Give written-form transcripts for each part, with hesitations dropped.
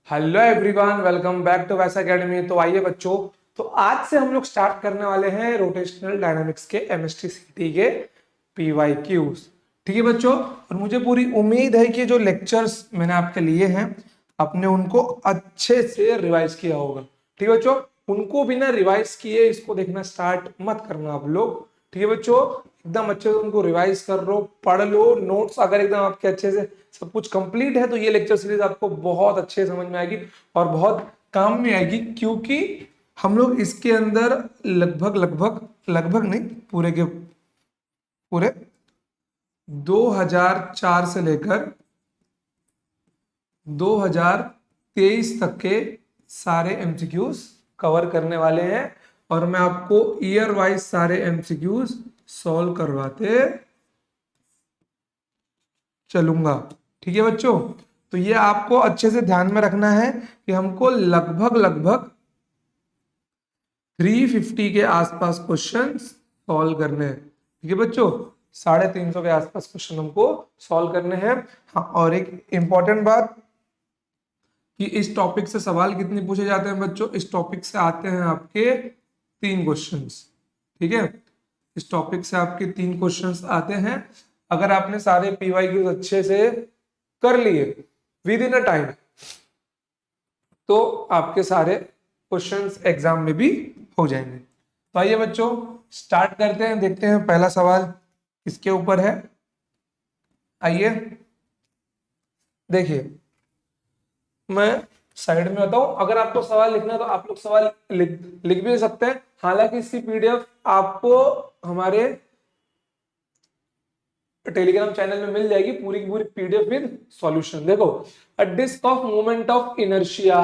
Hello everyone, welcome back to Vaisa academy. तो आइए बच्चों, तो आज से हम लोग स्टार्ट करने वाले हैं रोटेशनल डायनामिक्स के एमएसटी के पीवाईक्यूज। ठीक है बच्चों, और मुझे पूरी उम्मीद है कि जो लेक्चर्स मैंने आपके लिए हैं आपने उनको अच्छे से रिवाइज किया होगा। ठीक है बच्चों, उनको बिना रिवाइज किए इसको देखना स्टार्ट मत करना आप लोग। ठीक है बच्चों, एकदम अच्छे से उनको रिवाइज कर लो, पढ़ लो नोट्स। अगर एकदम आपके अच्छे से सब कुछ कंप्लीट है तो ये लेक्चर सीरीज आपको बहुत अच्छे समझ में आएगी और बहुत काम में आएगी, क्योंकि हम लोग इसके अंदर लगभग लगभग लगभग नहीं, पूरे के पूरे 2004 से लेकर 2023 तक के सारे एमसीक्यूज कवर करने वाले हैं और मैं आपको ईयर वाइज सारे एमसीक्यूज सॉल्व करवाते चलूंगा। ठीक है बच्चों, तो ये आपको अच्छे से ध्यान में रखना है कि हमको लगभग लगभग 350 के आसपास क्वेश्चन सॉल्व करने हैं। ठीक है बच्चों, 350 के आसपास क्वेश्चन हमको सॉल्व करने हैं। हाँ, और एक इंपॉर्टेंट बात कि इस टॉपिक से सवाल कितने पूछे जाते हैं बच्चों। इस टॉपिक से आते हैं आपके 3 क्वेश्चंस। ठीक है, इस टॉपिक से आपके 3 क्वेश्चंस आते हैं। अगर आपने सारे पीवाईक्यूज अच्छे से कर लिए विद इन अ टाइम तो आपके सारे क्वेश्चंस एग्जाम में भी हो जाएंगे। तो आइए बच्चों स्टार्ट करते हैं, देखते हैं पहला सवाल किसके ऊपर है। आइए देखिए, मैं साइड में बताऊं, अगर आपको सवाल लिखना है तो आप लोग सवाल लिख भी सकते हैं। हालांकि इसकी पीडीएफ आपको हमारे टेलीग्राम चैनल में मिल जाएगी, पूरी की पूरी पीडीएफ विद सॉल्यूशन। देखो, a disc of moment of inertia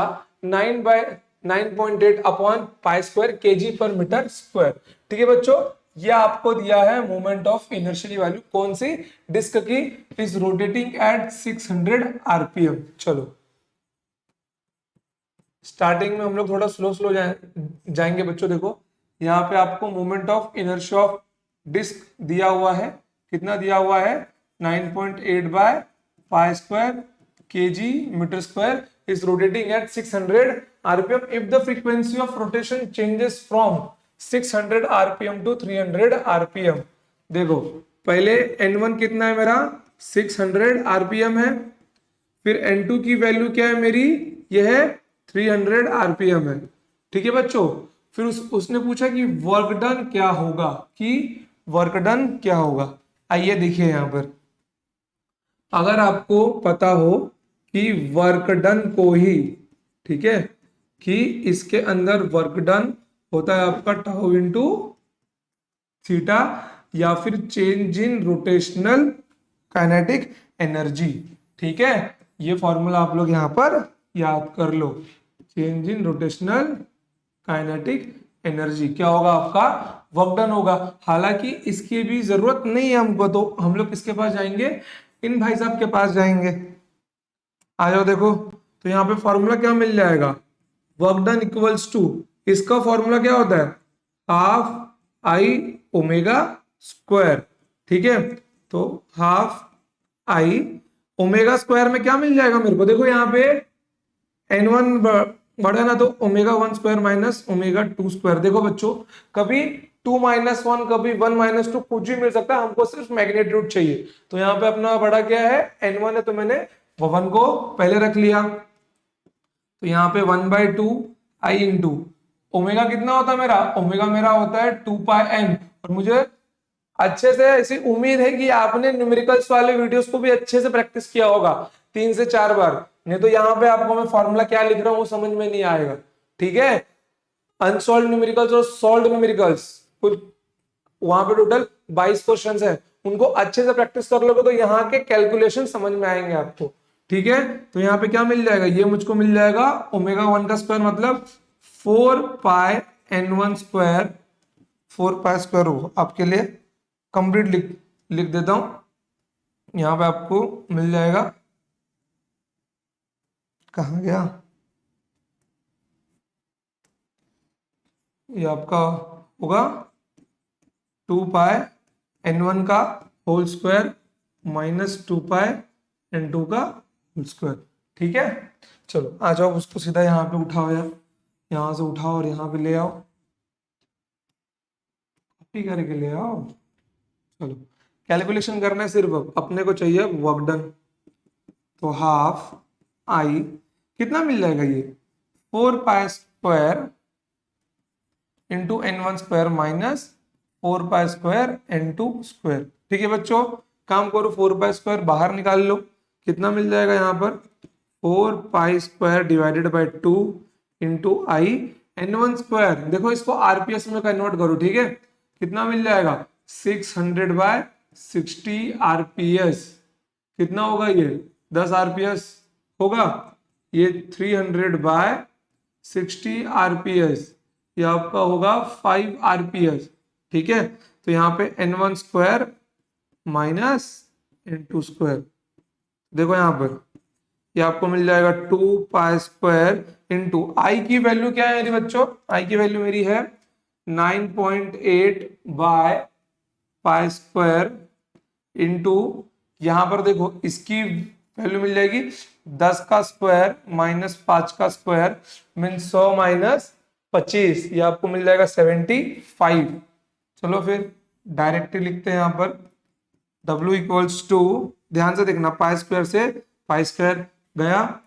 9/9.8 upon pi square kg per metre square. ठीक है बच्चों, ये आपको दिया है मोमेंट ऑफ इनर्शिया की वैल्यू, कौन सी डिस्क की, इज रोटेटिंग एट 600 आरपीएम। चलो स्टार्टिंग में हम लोग थोड़ा स्लो स्लो जाएंगे बच्चों। देखो यहाँ पे आपको moment of inertia of disc दिया हुआ है, कितना दिया हुआ है, 9.8 by pi square kg metre square, is rotating at 600 RPM if the frequency of rotation changes from 600 RPM to 300 RPM. देखो पहले N1 कितना है मेरा, 600 आरपीएम है। फिर N2 की वैल्यू क्या है मेरी, यह है 300 आरपीएम है। ठीक है बच्चों, फिर उसने पूछा कि वर्क डन क्या होगा, कि वर्क डन क्या होगा। आइए देखिए यहां पर, अगर आपको पता हो कि वर्क डन को ही, ठीक है, कि इसके अंदर वर्क डन होता है आपका टाउ इंटू थीटा, या फिर change in rotational kinetic energy. ठीक है, ये फॉर्मूला आप लोग यहां पर याद कर लो। Change in rotational kinetic energy क्या होगा, आपका वर्क डन होगा। हालांकि इसकी भी जरूरत नहीं है हमको, तो हम लोग किसके पास जाएंगे, इन भाई साहब के पास जाएंगे। आ जाओ देखो, तो यहाँ पे फॉर्मूला क्या मिल जाएगा, वर्क डन इक्वल्स टू, इसका फॉर्मूला क्या होता है, हाफ आई ओमेगा स्क्वायर। ठीक है, तो हाफ आई ओमेगा स्क्वायर में क्या मिल जाएगा मेरे को, देखो यहाँ पे N1 बढ़ा ना, तो omega 1 square minus omega 2 square. देखो बच्चों, कभी 2 - 1 कभी 1 - 2 कुछ भी मिल सकता है, हमको सिर्फ मैग्नीट्यूड चाहिए। तो यहाँ पे अपना बड़ा क्या है, N1 है, तो मैंने 1 को पहले रख लिया। तो यहाँ पे 1/2 आई इंटू ओमेगा कितना होता है मेरा, ओमेगा मेरा होता है 2πn। और मुझे अच्छे से ऐसी उम्मीद है कि आपने न्यूमेरिकल्स वाले वीडियोस को भी अच्छे से प्रैक्टिस किया होगा 3 से 4 बार, नहीं तो यहाँ पे आपको मैं फॉर्मूला क्या लिख रहा हूँ वो समझ में नहीं आएगा। ठीक है, अनसॉल्व न्यूमेरिकल्स और सॉल्व न्यूमेरिकल्स कुल वहां पे टोटल 22 क्वेश्चंस है, उनको अच्छे से प्रैक्टिस कर लोगे तो यहाँ के कैलकुलेशन समझ में आएंगे आपको। ठीक है, तो यहाँ पे क्या मिल जाएगा, ये मुझको मिल जाएगा ओमेगा 1 का स्क्वायर मतलब 4πN1 स्क्वायर, 4π स्क्वायर हो आपके लिए कंप्लीट लिख देता हूं। यहां पे आपको मिल जाएगा, कहाँ गया, ये आपका होगा 2πN1 का होल स्क्वायर माइनस 2πN2 का होल स्क्वायर। ठीक है, चलो आ जाओ, उसको सीधा यहाँ पे उठाओ यार, यहाँ से उठाओ और यहाँ पे ले आओ, कॉपी करके ले आओ। चलो कैलकुलेशन करना है सिर्फ, अब अपने को चाहिए वर्क डन। तो हाफ आई कितना मिल जाएगा ये, 4 pi square into n1 square minus 4 pi square n2 square. ठीक है बच्चों, काम करो, 4 पाई स्क्वायर बाहर निकाल लो, कितना मिल जाएगा यहाँ पर 4 pi square divided by 2 into I n1 square. देखो इसको आरपीएस में कन्वर्ट करो, ठीक है, कितना मिल जाएगा 600/60 आरपीएस। कितना होगा ये 10 आरपीएस होगा, ये 300/60 आरपीएस, ये आपका होगा 5 आरपीएस। ठीक है, तो यहाँ पे n1 square minus n2 square, देखो यहाँ पर ये आपको मिल जाएगा 2 पाई स्क्वायर इंटू आई की वैल्यू क्या है मेरी बच्चों, आई की वैल्यू मेरी है 9.8/पाई स्क्वायर इंटू, यहाँ पर देखो इसकी वैल्यू मिल जाएगी 10 का स्क्वायर माइनस 5 का स्क्वायर मीन 100 माइनस 25, ये आपको मिल जाएगा 75। चलो फिर डायरेक्टली लिखते हैं यहाँ पर W इक्वल्स टू, ध्यान से देखना, पाई स्क्वायर से पाई स्क्वायर गया,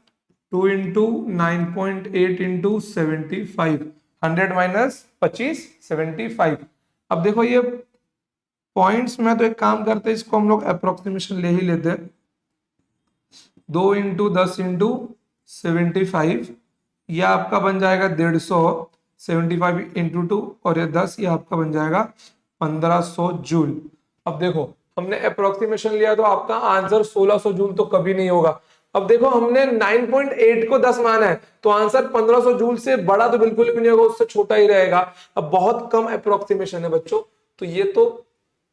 2 इंटू 9.8 इंटू 75, 100 माइनस 25 75। अब देखो ये पॉइंट्स में, तो एक काम करते हैं, इसको हम लोग अप्रोक्सीमेशन ले ही लेते हैं, 2 इंटू 10 इंटू 75, यह आपका बन जाएगा 150, 75 इंटू 2 और ये 10, ये आपका बन जाएगा 1500 जूल। अब देखो हमने अप्रोक्सीमेशन लिया तो आपका आंसर 1600 जूल तो कभी नहीं होगा। अब देखो हमने 9.8 को 10 माना है, तो आंसर 1500 जूल से बड़ा तो बिल्कुल भी नहीं होगा, उससे छोटा ही रहेगा। अब बहुत कम अप्रोक्सीमेशन है बच्चों, तो ये तो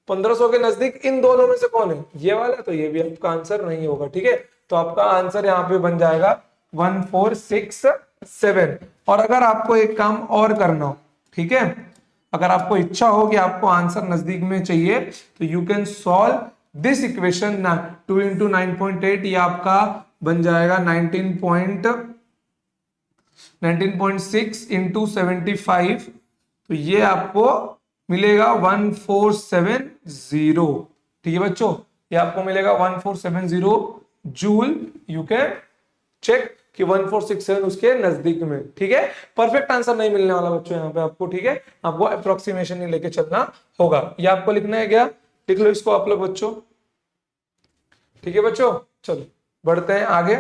1500 के नजदीक इन दोनों में से कौन है, ये वाला, तो ये भी आपका आंसर नहीं होगा। ठीक है, तो आपका आंसर यहाँ पे बन जाएगा 1467। और अगर आपको एक काम और करना हो, ठीक है, अगर आपको इच्छा हो कि आपको आंसर नजदीक में चाहिए, तो you can solve this equation ना, 2 इंटू 9.8, ये आपका बन जाएगा 19.6 इंटू 75, तो ये आपको मिलेगा 1470। ठीक है बच्चों, ये आपको मिलेगा 1470 जूल। यू कैन चेक कि 1467 उसके नजदीक में। ठीक है, परफेक्ट आंसर नहीं मिलने वाला बच्चों यहाँ पे आपको। ठीक है, आपको अप्रोक्सीमेशन ही लेके चलना होगा। ये आपको लिखना है क्या, लिख लो इसको आप लोग बच्चों। ठीक है बच्चों, चलो बढ़ते हैं आगे।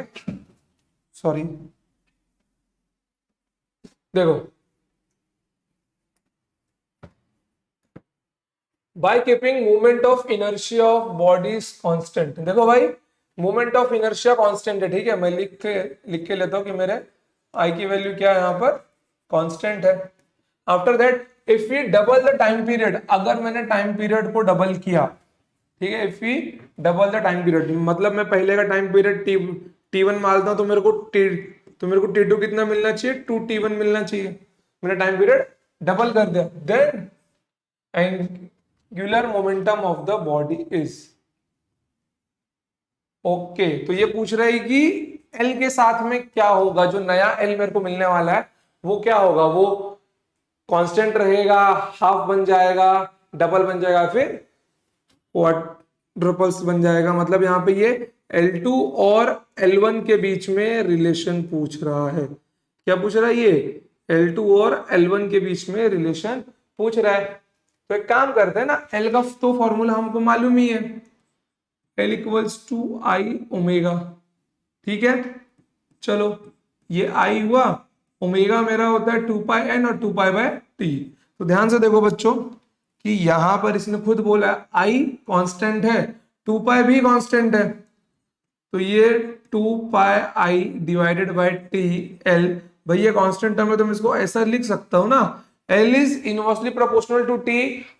सॉरी, देखो by keeping movement of inertia of bodies constant. देखो भाई मोमेंट ऑफ इनर्शिया कांस्टेंट है, ठीक है, मैं लिख के लेता हूं कि मेरे आई की वैल्यू क्या है, यहाँ पर कांस्टेंट है। After that if we double the time period, अगर मैंने टाइम पीरियड को डबल किया, ठीक है, if we double the time period, मतलब मैं पहले का टाइम पीरियड T1 मानता हूं, तो मेरे को T2 कितना मिलना चाहिए, 2T1 मिलना चाहिए। मैंने टाइम पीरियड डबल कर दिया, then angular momentum of the body is, okay. तो ये पूछ रहा है कि एल के साथ में क्या होगा, जो नया एल मेरे को मिलने वाला है वो क्या होगा, वो कांस्टेंट रहेगा, हाफ बन जाएगा, डबल बन जाएगा, फिर क्वाड्रुपल्स बन जाएगा। मतलब यहाँ पे ये L2 और L1 के बीच में रिलेशन पूछ रहा है। क्या पूछ रहा है ये, L2 और L1 के बीच में रिलेशन पूछ रहा है। तो एक काम करते हैं ना, L का तो फॉर्मूला हमको मालूम ही है, L equals to I omega. ठीक है, चलो ये आई हुआ, ओमेगा मेरा होता है 2πn और 2π/t। तो ध्यान से देखो बच्चों कि यहां पर इसने खुद बोला आई कांस्टेंट है, 2π भी कांस्टेंट है, तो ये 2πi divided by T L, भैया कांस्टेंट टर्म है तो मैं इसको ऐसा लिख सकता हूं ना, L is inversely proportional to T।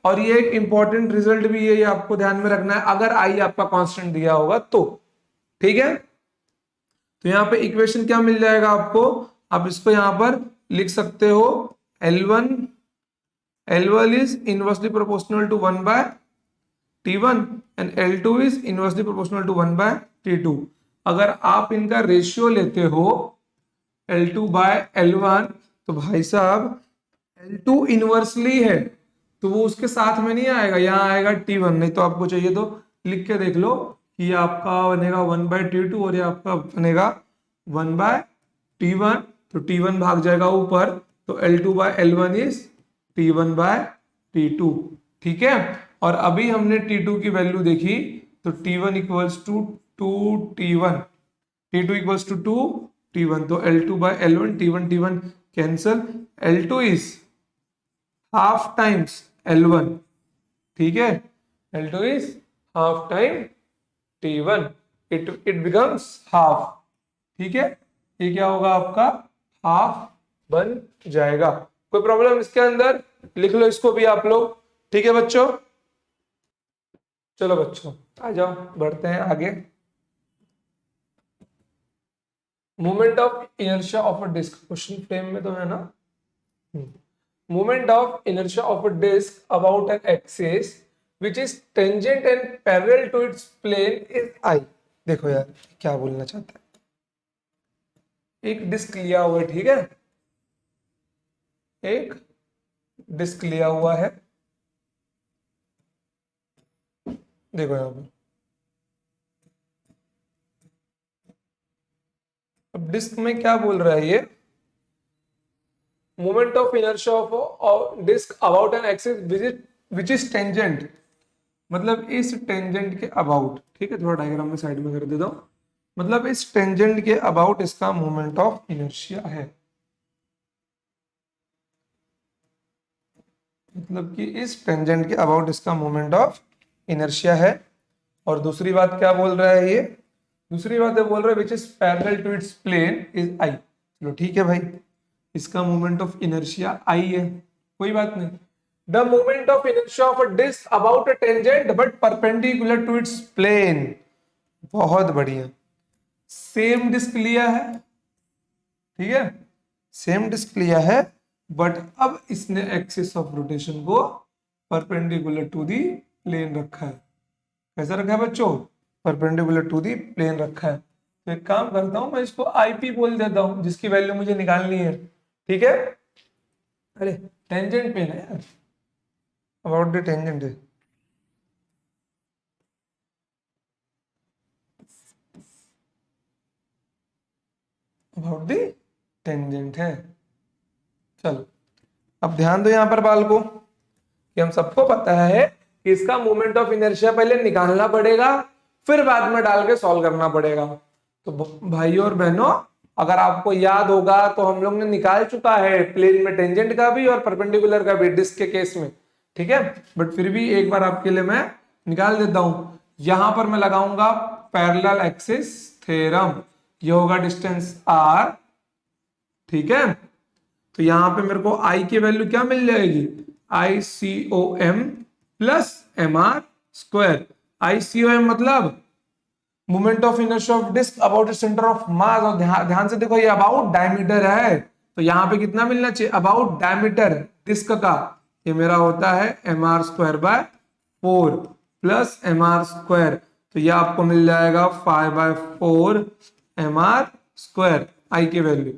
और ये एक इंपॉर्टेंट रिजल्ट भी है, ये आपको ध्यान में रखना है, अगर I आपका कांस्टेंट दिया होगा तो। ठीक है, तो यहाँ पे इक्वेशन क्या मिल जाएगा आपको, आप इसको यहाँ पर लिख सकते हो L1 is inversely proportional to 1/T1 and L2 is inversely proportional to 1/T2। अगर आप इनका रेशियो लेते हो L2/L1, तो भाई साहब L2 इनवर्सली है, तो वो उसके साथ में नहीं आएगा, यहाँ आएगा T1। नहीं तो आपको चाहिए तो लिख के देख लो कि ये आपका बनेगा 1/T2 और ये आपका बनेगा 1/T1। तो T1 भाग जाएगा ऊपर, तो L2/L1 इज T1/T2। ठीक है, और अभी हमने T2 की वैल्यू देखी, तो T1 equals to 2T1, T2 equals to 2T1, तो L2/L1, T1 T1 cancel, L2 is half times L1। ठीक है, L2 is half time T1, it becomes half. ठीक है, ये क्या होगा आपका हाफ बन जाएगा। कोई प्रॉब्लम इसके अंदर? लिख लो इसको भी आप लोग। ठीक है बच्चों, चलो बच्चों आ जाओ, बढ़ते हैं आगे। Moment of inertia of a disc, question frame में तो है ना। Moment of inertia of a disc about an axis which is tangent and parallel to its plane is I। देखो यार क्या बोलना चाहता है, एक डिस्क लिया हुआ है, ठीक है, एक डिस्क लिया हुआ है, देखो यहां पर, अब डिस्क में क्या बोल रहा है ये, moment of inertia of disc about an axis which is tangent, मतलब इस टेंजेंट के अबाउट। ठीक है, थोड़ा डायग्राम में साइड में कर देता हूं, मतलब इस टेंजेंट के अबाउट इसका मोमेंट ऑफ इनर्शिया है, मतलब कि इस टेंजेंट के अबाउट इसका मोमेंट ऑफ इनर्शिया है। और दूसरी बात क्या बोल रहा है ये, दूसरी बात है बोल रहा है which is parallel to its plane is I. चलो ठीक है भाई, इसका मोमेंट ऑफ इनर्शिया आई है, कोई बात नहीं। The moment of inertia of a disc about a tangent but perpendicular to its plane, बहुत बढ़िया। सेम डिस्क लिया है, ठीक है, सेम डिस्क लिया है, बट अब इसने एक्सिस ऑफ रोटेशन को परपेंडिकुलर टू दी प्लेन रखा है। कैसा रखा है बच्चों, परपेंडिकुलर टू दी प्लेन रखा है। तो एक काम करता हूं, मैं इसको आईपी बोल देता हूं, जिसकी वैल्यू मुझे निकालनी है। ठीक है, अरे टेंजेंट पे ना यार, अबाउट द टेंजेंट है, अबाउट द टेंजेंट है। चलो अब ध्यान दो यहां पर बाल को, कि हम सबको पता है कि इसका मोमेंट ऑफ इनर्शिया पहले निकालना पड़ेगा, फिर बाद में डाल के सॉल्व करना पड़ेगा। तो भाइयों और बहनों, अगर आपको याद होगा तो हम लोग ने निकाल चुका है प्लेन में टेंजेंट का भी और परपेंडिकुलर का भी डिस्क के केस में। ठीक है, बट फिर भी एक बार आपके लिए मैं निकाल देता हूं। यहां पर मैं लगाऊंगा पैरेलल एक्सिस थ्योरम, ये होगा डिस्टेंस r। ठीक है, तो यहां पे मेरे को I की वैल्यू क्या मिल जाएगी, ICOM plus MR square. ICOM मतलब moment of inertia of disc about centre of mass, और ध्यान से देखो ये अबाउट डायमीटर है, तो यहाँ पे कितना मिलना चाहिए, अबाउट डायमीटर डिस्क का, ये मेरा होता है MR square by 4 plus MR square, तो ये आपको मिल जाएगा 5/4 MR स्क्वायर, आई की वैल्यू।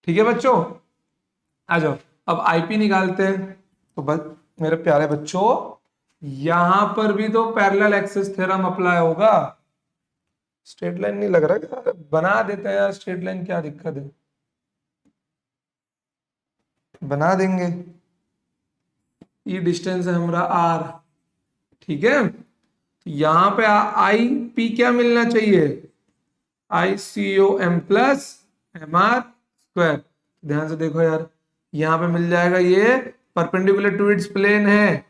ठीक है बच्चों, आ जाओ अब आईपी निकालते हैं। तो बस मेरे प्यारे बच्चों, यहां पर भी तो पैरेलल एक्सिस थ्योरम अप्लाई होगा। स्ट्रेट लाइन नहीं लग रहा क्या, बना देते हैं यार स्ट्रेट लाइन, क्या दिक्कत है, बना देंगे। ये डिस्टेंस है हमारा आर, ठीक है, तो यहां पे आई पी क्या मिलना चाहिए, ICOM प्लस MR स्क्वायर। ध्यान से देखो यार, यहां पे मिल जाएगा, ये परपेंडिकुलर टू इट्स प्लेन है,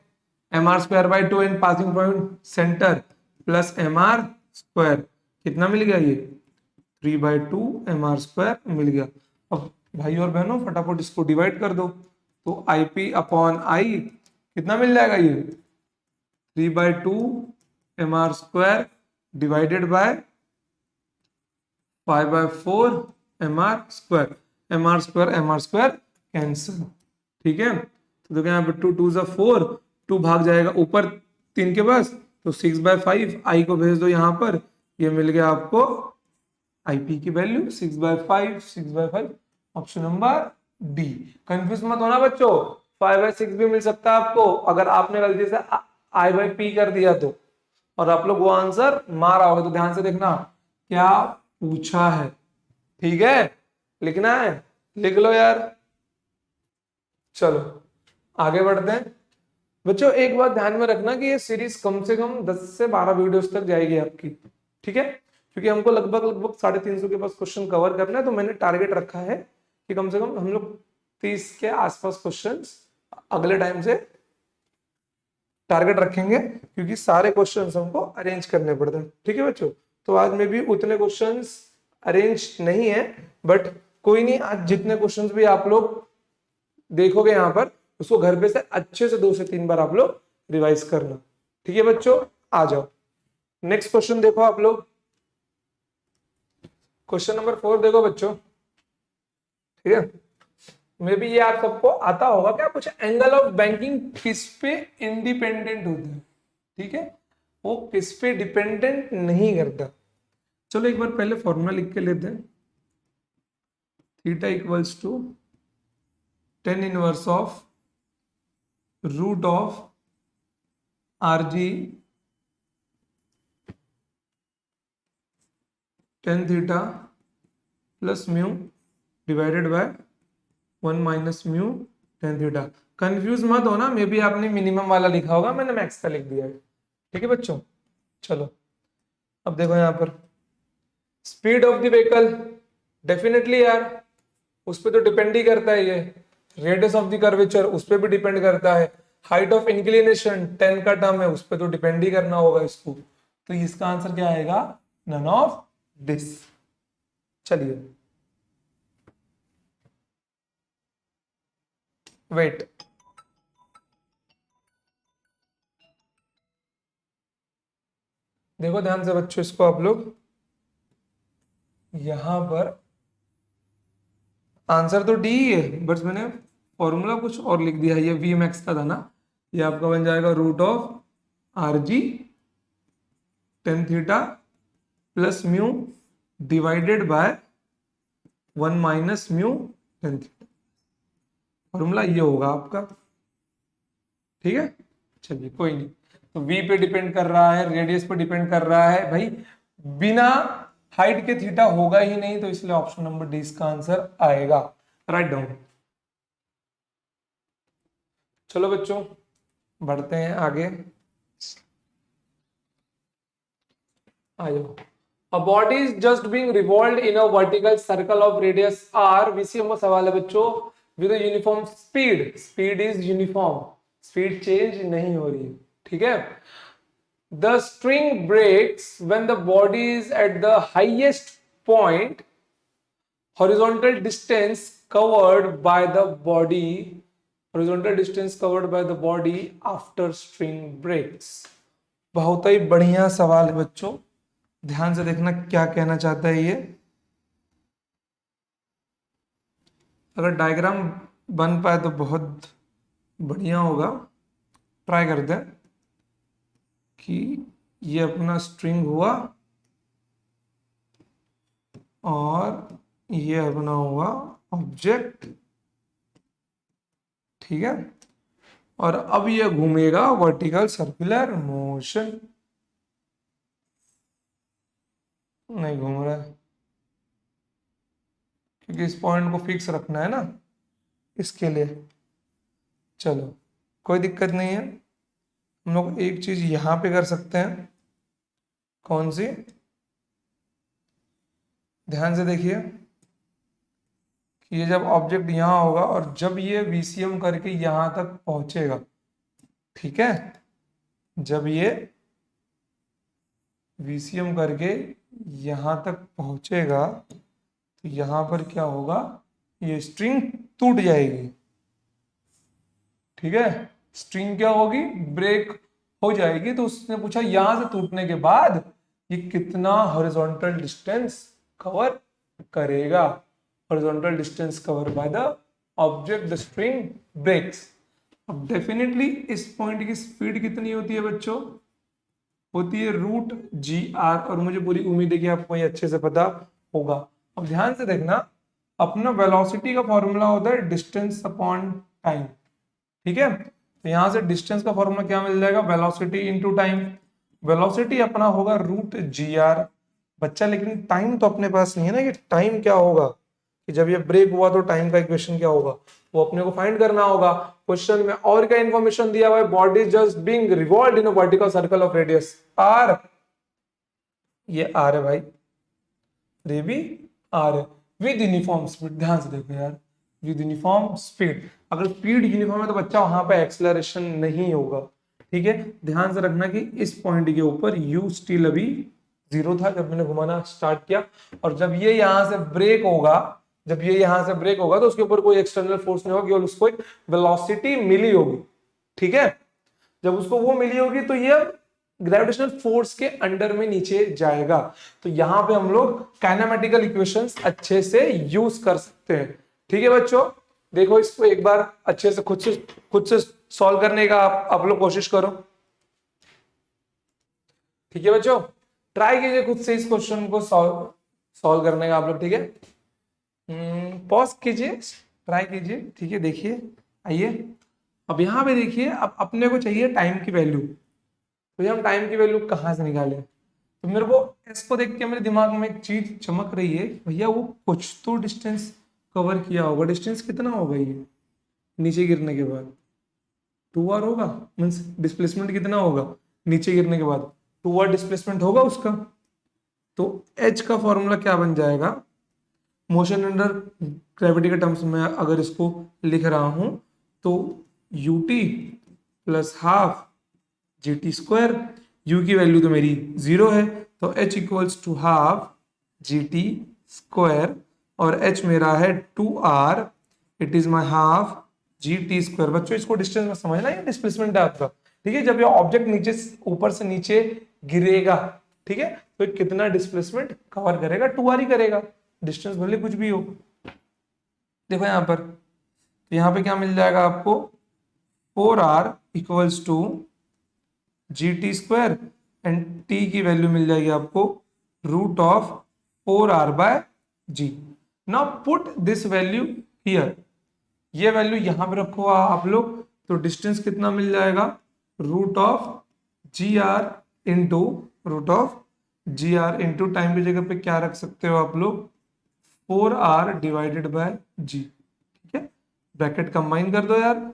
MR square by 2 in passing point centre plus MR square, कितना मिल गया, ये 3/2 MR स्क्वायर मिल गया। अब भाई और बहनों फटाफट इसको डिवाइड कर दो, तो IP अपॉन आई कितना मिल जाएगा, ये 3/2 MR square divided bye 5/4 MR square, MR square cancel. ठीक है, तो देखो यहाँ पे 2 2 जा 4, 2 भाग जाएगा ऊपर 3 के पास, तो 6/5, आई को भेज दो यहाँ पर, ये मिल गया आपको आईपी की value 6/5, 6/5, option number D. Confuse मत होना बच्चों, 5/6 भी मिल सकता है आपको अगर आपने गलती से I/P कर दिया तो, और आप लोग वो आंसर मार आओगे। तो ध्यान से देखना क्या पूछा है, ठीक है, लिखना है, लिख लो यार। चलो आगे बढ़ते हैं बच्चों। एक बात ध्यान में रखना कि ये सीरीज कम से कम 10 से 12 वीडियोस तक जाएगी आपकी, ठीक है, क्योंकि हमको लगभग लगभग 350 के पास क्वेश्चन कवर करना है। तो मैंने टारगेट रखा है कि कम से कम हम लोग 30 के आसपास क्वेश्चंस अगले टाइम से टारगेट रखेंगे, क्योंकि सारे क्वेश्चंस हमको अरेंज करने पड़ते हैं, ठीक है बच्चों। तो आज में भी उतने क्वेश्चंस अरेंज नहीं है, बट कोई नहीं, आज जितने क्वेश्चंस भी आप लोग देखोगे यहाँ पर, उसको घर पे से अच्छे से 2 से 3 बार आप लोग रिवाइज करना, ठीक है बच्चों। आ जाओ नेक्स्ट क्वेश्चन देखो आप लोग, क्वेश्चन नंबर 4 देखो बच्चों, ठीक है। मे बी ये आप सबको आता होगा क्या, कुछ एंगल ऑफ बैंकिंग किस पे इंडिपेंडेंट होता है, ठीक है, वो किस पे डिपेंडेंट नहीं करता। चलो एक बार पहले फॉर्मूला लिख के लेते हैं। Theta equals to tan inverse of root of r g tan theta plus mu divided by 1 minus mu tan theta. Confuse मत होना, मे बी आपने मिनिमम वाला लिखा होगा, मैंने मैक्स का लिख दिया है, ठीक है बच्चों। चलो अब देखो यहाँ पर speed of the vehicle, definitely यार उस पर तो डिपेंड ही करता है ये। रेडियस ऑफ द कर्वेचर उस पर भी डिपेंड करता है। हाइट ऑफ इंक्लिनेशन 10 का टर्म है, उस पर तो डिपेंड ही करना होगा इसको। तो इसका आंसर क्या आएगा, नन ऑफ दिस। चलिए वेट, देखो ध्यान से बच्चों, इसको आप लोग यहां पर आंसर तो डी ही है, बट मैंने फॉर्मूला कुछ और लिख दिया है। ये वी मैक्स का था ना, ये आपका बन जाएगा root of r g tan theta plus mu divided by 1 minus mu tan theta. Formula ये होगा आपका, ठीक है। चलिए कोई नहीं, तो वी पे डिपेंड कर रहा है, रेडियस पे डिपेंड कर रहा है भाई, बिना हाइट के थीटा होगा ही नहीं, तो इसलिए ऑप्शन नंबर डी इसका आंसर आएगा। Write down. चलो बच्चों बढ़ते हैं आगे, आ जाओ। A body is just being revolved in a vertical circle of radius r, VCM का सवाल है बच्चों, with a uniform speed, speed is uniform, speed change नहीं हो रही है, ठीक है। The string breaks when the body is at the highest point, horizontal distance covered by the body, horizontal distance covered by the body after string breaks। बहुत ही बढ़िया सवाल है बच्चों, ध्यान से देखना क्या कहना चाहता है ये। अगर डायग्राम बन पाए तो बहुत बढ़िया होगा। ट्राई करते हैं कि ये अपना स्ट्रिंग हुआ और ये अपना हुआ ऑब्जेक्ट, ठीक है, और अब ये घूमेगा वर्टिकल सर्कुलर मोशन। नहीं घूम रहा है, क्योंकि इस पॉइंट को फिक्स रखना है ना, इसके लिए। चलो कोई दिक्कत नहीं है, हम लोग एक चीज यहां पे कर सकते हैं। कौन सी, ध्यान से देखिए कि ये जब ऑब्जेक्ट यहां होगा और जब ये वीसीएम करके यहां तक पहुंचेगा, ठीक है, जब ये वीसीएम करके यहां तक पहुंचेगा तो यहां पर क्या होगा, ये स्ट्रिंग टूट जाएगी, ठीक है, स्ट्रिंग क्या होगी, ब्रेक हो जाएगी। तो उसने पूछा यहां से टूटने के बाद ये कितना हॉरिजॉन्टल डिस्टेंस कवर करेगा, horizontal distance cover by the object the string breaks. अब डेफिनेटली इस पॉइंट की स्पीड कितनी होती है बच्चों, होती है रूट जी आर, और मुझे पूरी उम्मीद है कि आपको ये अच्छे से पता होगा। अब ध्यान से देखना, अपना वेलोसिटी का फॉर्मूला होता है डिस्टेंस अपॉन टाइम, ठीक है। तो यहां से डिस्टेंस का फॉर्मूला क्या मिल जाएगा, वेलोसिटी इंटू टाइम। वेलोसिटी अपना होगा रूट जी आर बच्चा, लेकिन टाइम तो अपने पास नहीं है ना, कि टाइम क्या होगा, कि जब ये ब्रेक हुआ तो टाइम का इक्वेशन क्या होगा, वो अपने को फाइंड करना होगा। क्वेश्चन में और क्या इंफॉर्मेशन दिया हुआ है, body just being revolved in a vertical circle of radius r, ये आर है भाई, ये भी आर है, विद यूनिफॉर्म स्पीड। ध्यान से देखो यार, विद यूनिफॉर्म स्पीड, अगर स्पीड यूनिफॉर्म है तो बच्चा वहां पे एक्सेलरेशन नहीं होगा, ठीक है। ध्यान से रखना कि इस पॉइंट के ऊपर यू स्टिल अभी जीरो था जब मैंने घुमाना स्टार्ट किया, और जब ये यहां से ब्रेक होगा, जब ये यहां से ब्रेक होगा तो उसके ऊपर कोई एक्सटर्नल फोर्स नहीं होगा, केवल उसको एक वेलोसिटी मिली होगी, ठीक है। जब उसको वो मिली होगी तो ये ग्रेविटेशनल फोर्स के अंडर में नीचे जाएगा। तो यहां पे हम लोग काइनेमेटिकल इक्वेशंस अच्छे से यूज कर सकते हैं, ठीक है बच्चों। देखो इसको एक बार अच्छे से खुद से सॉल्व करने का आप लोग कोशिश करो, ठीक है बच्चों। ट्राई कीजिए खुद से इस क्वेश्चन को सॉल्व करने का आप लोग, ठीक है। पॉज कीजिए, ट्राई कीजिए, ठीक है। देखिए, आइए अब यहाँ पे देखिए, अब अपने को चाहिए टाइम की वैल्यू, तो ये हम टाइम की वैल्यू कहाँ से निकालें। तो मेरे को इसको देख के मेरे दिमाग में एक चीज चमक रही है, भैया वो कुछ तो डिस्टेंस कवर किया होगा। डिस्टेंस कितना होगा ये नीचे गिरने के बाद, 2r होगा, मीन्स डिस्प्लेसमेंट कितना होगा नीचे गिरने के बाद, 2r डिस्प्लेसमेंट होगा उसका। तो h का फॉर्मूला क्या बन जाएगा, मोशन अंडर ग्रेविटी के टर्म्स में अगर इसको लिख रहा हूं तो ut plus half g t square, u की वैल्यू तो मेरी जीरो है, तो h equals to half g t square, और h मेरा है 2r, it is my half g t square. बच्चों इसको डिस्टेंस में समझना, ये डिस्प्लेसमेंट है आपका, ठीक है। जब ये ऑब्जेक्ट नीचे ऊपर से नीचे गिरेगा, ठीक है, तो ये कितना डिस्प्लेसमेंट कवर करेगा, 2r ही करेगा, डिस्टेंस भले कुछ भी हो। देखो यहाँ पर, तो यहाँ पे क्या मिल जाएगा आपको, 4r equals to g t square, and t की वैल्यू मिल जाएगी आपको root of 4r by g. Now put this value here, ये वैल्यू यहां पे रखो आप लोग, तो डिस्टेंस कितना मिल जाएगा, root of g are into root of g are into time की जगह पे क्या रख सकते हो आप लोग, 4r डिवाइडेड बाय जी, ठीक है। ब्रैकेट कंबाइन कर दो यार,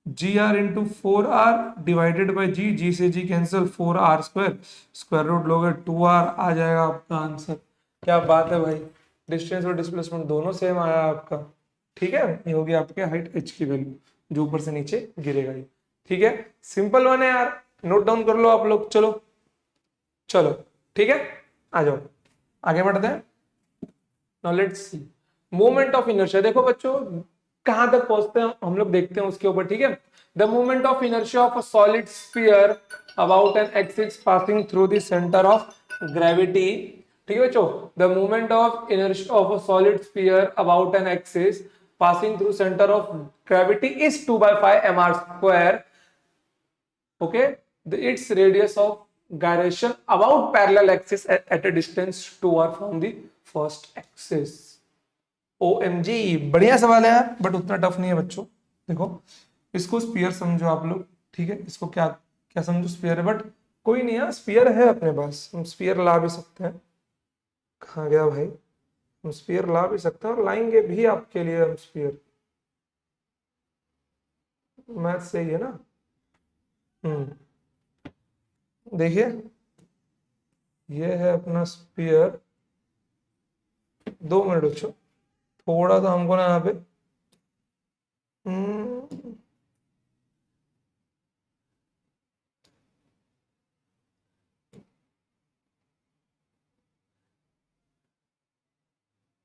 G are into 4r divided by G, G से G cancel, 4r square, square root लोगे 2r, आ जाएगा आपका आंसर। क्या बात है भाई, डिस्टेंस और डिस्प्लेसमेंट दोनों सेम आया आपका, ठीक है। ये होगी आपके हाइट h की वैल्यू, जो ऊपर से नीचे गिरेगा ये, ठीक है। सिंपल वन है यार, नोट डाउन कर लो आप लोग, चलो चलो, ठीक है, आ जाओ आगे बढ़ते हैं। Now let's see moment of inertia. देखो बच्चों कहां तक पहुंचते हैं हम लोग, देखते हैं उसके ऊपर, ठीक है। The moment of inertia of a solid sphere about an axis passing through the centre of gravity, ठीक है बच्चों। The moment of inertia of a solid sphere about an axis passing through center of gravity is 2/5 mr square, okay. Its radius of gyration about parallel axis at a distance 2r from the first axis। OMG बढ़िया सवाल है यार, but उतना tough नहीं है बच्चों। देखो इसको स्फीयर समझो आप लोग, ठीक है, इसको क्या क्या समझो, स्फीयर है, बट कोई नहीं है, स्फीयर है अपने पास, हम स्फीयर ला भी सकते हैं। कहाँ गया भाई, हम स्फीयर ला भी सकते हैं और लाएंगे भी आपके लिए हम स्फीयर, मैथ सही है ना। देखिए ये है अपना स्पीयर, 2 मिनट बच्चों, थोड़ा सा हमको ना यहाँ पे हम्म,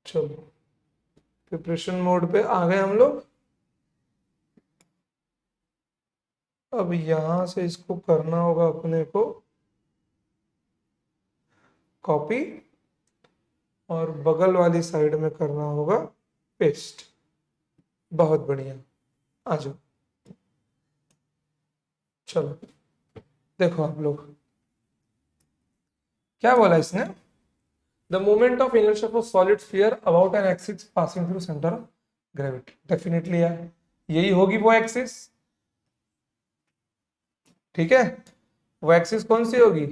चलो प्रिपरेशन मोड पे आ गए हम लोग। अब यहां से इसको करना होगा अपने को कॉपी, और बगल वाली साइड में करना होगा पेस्ट। बहुत बढ़िया, आ जाओ, चलो देखो आप लोग, क्या बोला इसने? The moment of inertia of solid sphere about an axis passing through centre of gravity. Definitely यार यही होगी वो एक्सिस, ठीक है। वो एक्सिस कौन सी होगी?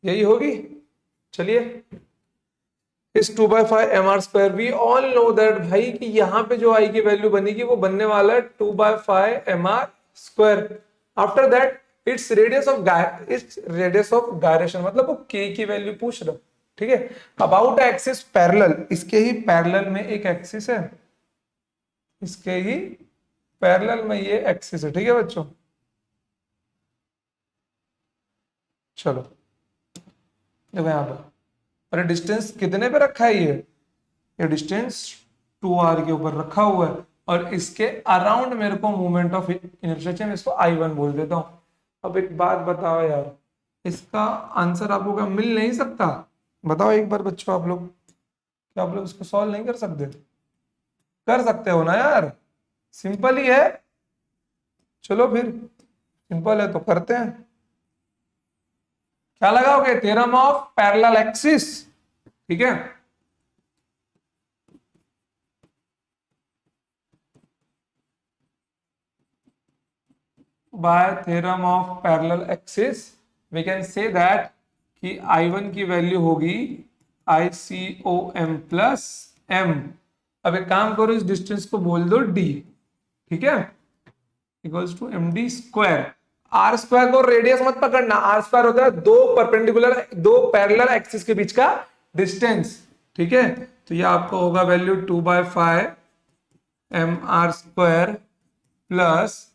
यही होगी। चलिए, इस 2/5 mr², we all know that भाई कि यहाँ पे जो आई की वैल्यू बनेगी वो बनने वाला है 2/5 mr²। After that its radius of gyration, मतलब वो के की वैल्यू पूछ रहा, ठीक है। अबाउट एक्सिस पैरेलल, इसके ही पैरेलल में एक एक्सिस है, इसके ही पैरेलल में ये एक्सिस है, ठीक है बच्चों। चलो देखो यहाँ पर, अरे डिस्टेंस कितने पे रखा है ये डिस्टेंस 2r के ऊपर रखा हुआ है, और इसके अराउंड मेरे को मूवमेंट ऑफ इनर्शिया चाहिए, मैं इसको I1 बोल देता हूं। अब एक बात बताओ यार, इसका आंसर आप लोग का मिल नहीं सकता? बताओ एक बार बच्चों, आप लोग क्या आप लोग इसको सॉल्व नहीं कर सकते? कर सकते हो ना यार, सिंपल ही है। चलो फिर सिंपल है तो करते हैं। क्या लगाओगे? थ्योरम ऑफ पैरेलल एक्सिस, ठीक है। By theorem of parallel axis we can say that कि I1 की वैल्यू होगी ICOM प्लस M। अब एक काम करो, इस डिस्टेंस को बोल दो D, ठीक है, इक्वल्स टू MD²। R² को रेडियस मत पकड़ना, R² होता है दो पैरेलल एक्सिस के बीच का डिस्टेंस, ठीक है। तो ये आपको होगा value 2/5 mr² plus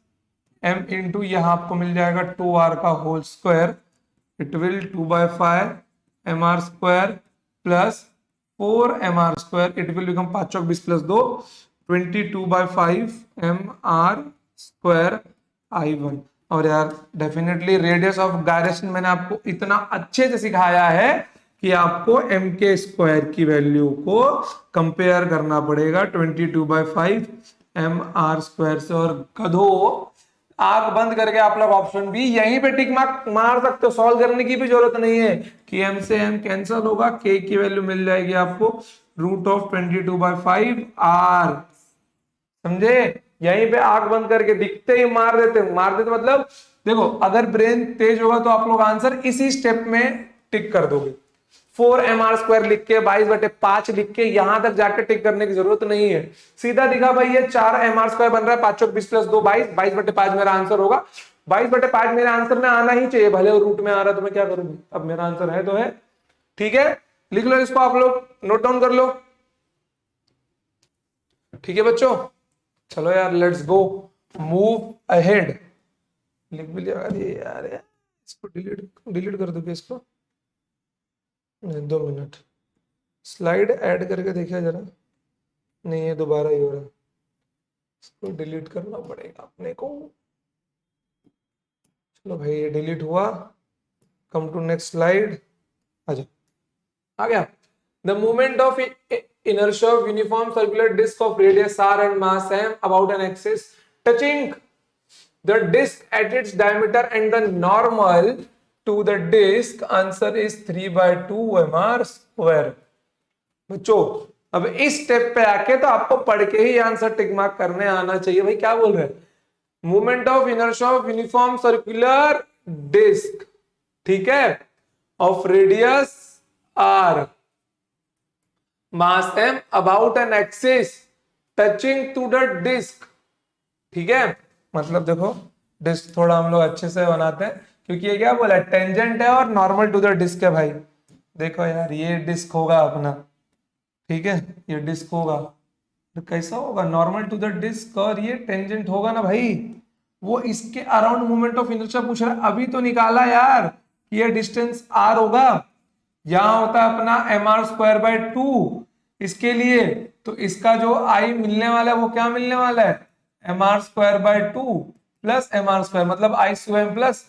m into यहाँ आपको मिल जाएगा 2r का whole square, it will 2/5 mr² plus 4 mr², it will become 5 चौक 20 प्लस 2 22/5 mr² I1। और यार डेफिनेटली रेडियस ऑफ गायरेशन मैंने आपको इतना अच्छे से सिखाया है कि आपको m² की वैल्यू को कंपेयर करना पड़ेगा 22/5 mr² से। और गधो, आंख बंद करके आप लोग ऑप्शन बी यहीं पे टिक मार्क मार सकते हो, सॉल्व करने की भी जरूरत नहीं है कि m से m कैंसिल होगा, k की वैल्यू मिल जाएगी आपको √22/5r। समझे? यहीं पे आंख बंद करके दिखते ही मार देते मतलब देखो, अगर ब्रेन तेज होगा तो आप लोग आंसर इसी स्टेप में टिक कर दोगे। 4 mr² लिख के 22/5 लिख के यहां तक जाके टिक करने की जरूरत नहीं है, सीधा दिखा भाई ये 4 mr² बन रहा है, 5 चौक 20 प्लस 2 22, 22/5 मेरा आंसर होगा। 22/5 मेरे आंसर में आना ही चाहिए, भले वो रूट में आ रहा तो मैं क्या करूंगी, अब मेरा आंसर है तो है, ठीक है। लिख लो इसको, आप लोग नोट डाउन कर लो, ठीक है बच्चों। चलो यार लेट्स गो मूव अहेड। लिख भी लिया यार, इसको डिलीट कर दो इसको, 2 मिनट स्लाइड ऐड करके देखिए जरा, नहीं ये दोबारा ही हो रहा है, इसको डिलीट करना पड़ेगा अपने को। चलो भाई ये डिलीट हुआ, कम टू नेक्स्ट स्लाइड, आ गया। The movement of inertia of uniform circular disk of radius r and mass m about an axis touching the disk at its diameter and the normal to the disk, answer is 3/2 mr²। बच्चों अब इस step पे आके तो आपको पढ़ के ही answer tick mark करने आना चाहिए। भाई क्या बोल रहे हैं? Movement of inertia of uniform circular disc, ठीक है, of radius r, mass m about an axis touching to the disc, ठीक है। मतलब देखो डिस्क थोड़ा हम लोग अच्छे से बनाते हैं, क्योंकि ये क्या बोला, टेंजेंट है और नॉर्मल टू द डिस्क है। भाई देखो यार ये डिस्क होगा अपना, ठीक है, ये डिस्क होगा, तो कैसा होगा, नॉर्मल टू द डिस्क, और ये टेंजेंट होगा ना भाई। वो इसके अराउंड मूवमेंट ऑफ इनर्शिया पूछ रहा है, अभी तो निकाला यार कि ये डिस्टेंस r होगा, यहां होता है अपना mr²/2 इसके लिए, तो इसका जो I मिलने वाला है वो क्या मिलने वाला है, mr²/2 प्लस mr², मतलब I² plus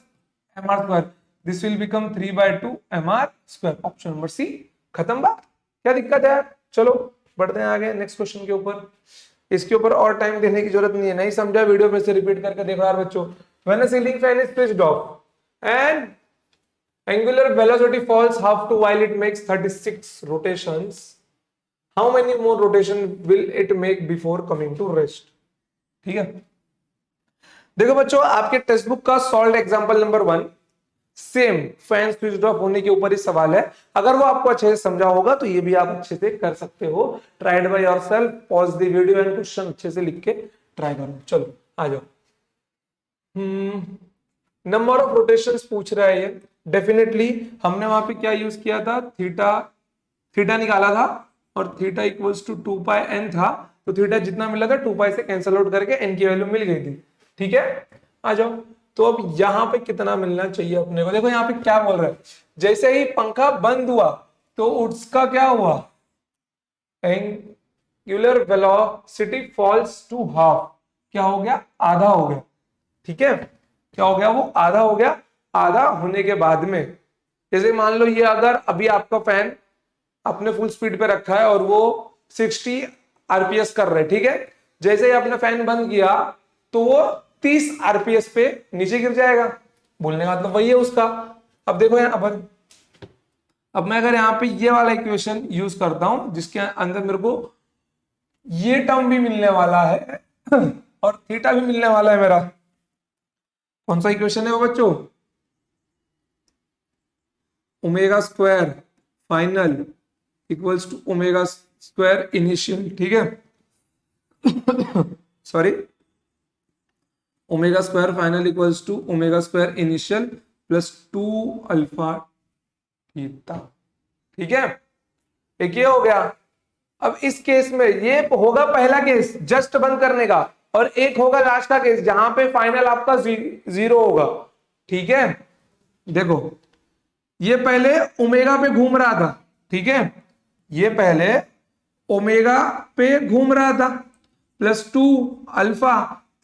mr², this will become 3/2 mr²। Option number c खत्म बात, क्या दिक्कत है यार। चलो बढ़ते हैं आगे नेक्स्ट क्वेश्चन के ऊपर, इसके ऊपर और टाइम देने की जरूरत नहीं है, नहीं समझा वीडियो फिर से रिपीट करके देखो यार बच्चों। When a ceiling fan is switched off and Angular velocity falls half to while it makes 36 rotations. How many more rotation will it make before coming to rest? ठीक है, देखो बच्चों, आपके टेक्स्ट बुक का solve example number 1 same fan switch off होने के ऊपर ही सवाल है। अगर वो आपको अच्छे से समझा होगा तो ये भी आप अच्छे से कर सकते हो। Tried by yourself, pause the video and question अच्छे से लिख के ट्राई करो। चलो आ जाओ। नंबर ऑफ रोटेशंस पूछ रहा है ये। डेफिनेटली हमने वहां पे क्या यूज किया था, थीटा, थीटा निकाला था और theta equals to 2 pi n था, तो थीटा जितना मिला था 2 पाई से कैंसिल आउट करके एन की वैल्यू मिल गई थी। ठीक है, आ जाओ। तो अब यहाँ पे कितना मिलना चाहिए अपने को, देखो यहाँ पे क्या बोल रहा है, जैसे ही पंखा बंद हुआ तो उसका क्या हुआ, angular velocity falls to half, क्या हो गया, आधा हो गया। ठीक है, क्या हो गया, वो आधा हो गया। आधा होने के बाद में जैसे मान लो ये अगर अभी आपका फैन अपने फुल स्पीड पे रखा है और वो 60 आरपीएस कर रहे हैं, ठीक है, जैसे ही आपने फैन बंद किया तो वो 30 आरपीएस पे नीचे गिर जाएगा। बोलने का मतलब वही है उसका। अब देखो यहाँ पर, अब मैं अगर यहाँ पे ये वाला इक्वेशन यूज करता हूं जिसके अंदर मेरे को ये टर्म भी मिलने वाला है और थीटा भी मिलने वाला है मेरा, कौन सा इक्वेशन है वो बच्चों, omega square final equals to omega square initial. ठीक है sorry, omega square final equals to omega square initial plus 2 alpha theta. ठीक है, एक ये हो गया। अब इस केस में ये होगा पहला केस जस्ट बंद करने का, और एक होगा लास्ट का केस जहां पे फाइनल आपका जीरो होगा। ठीक है, देखो ये पहले ओमेगा पे घूम रहा था, ठीक है, ये पहले ओमेगा पे घूम रहा था, प्लस 2 अल्फा,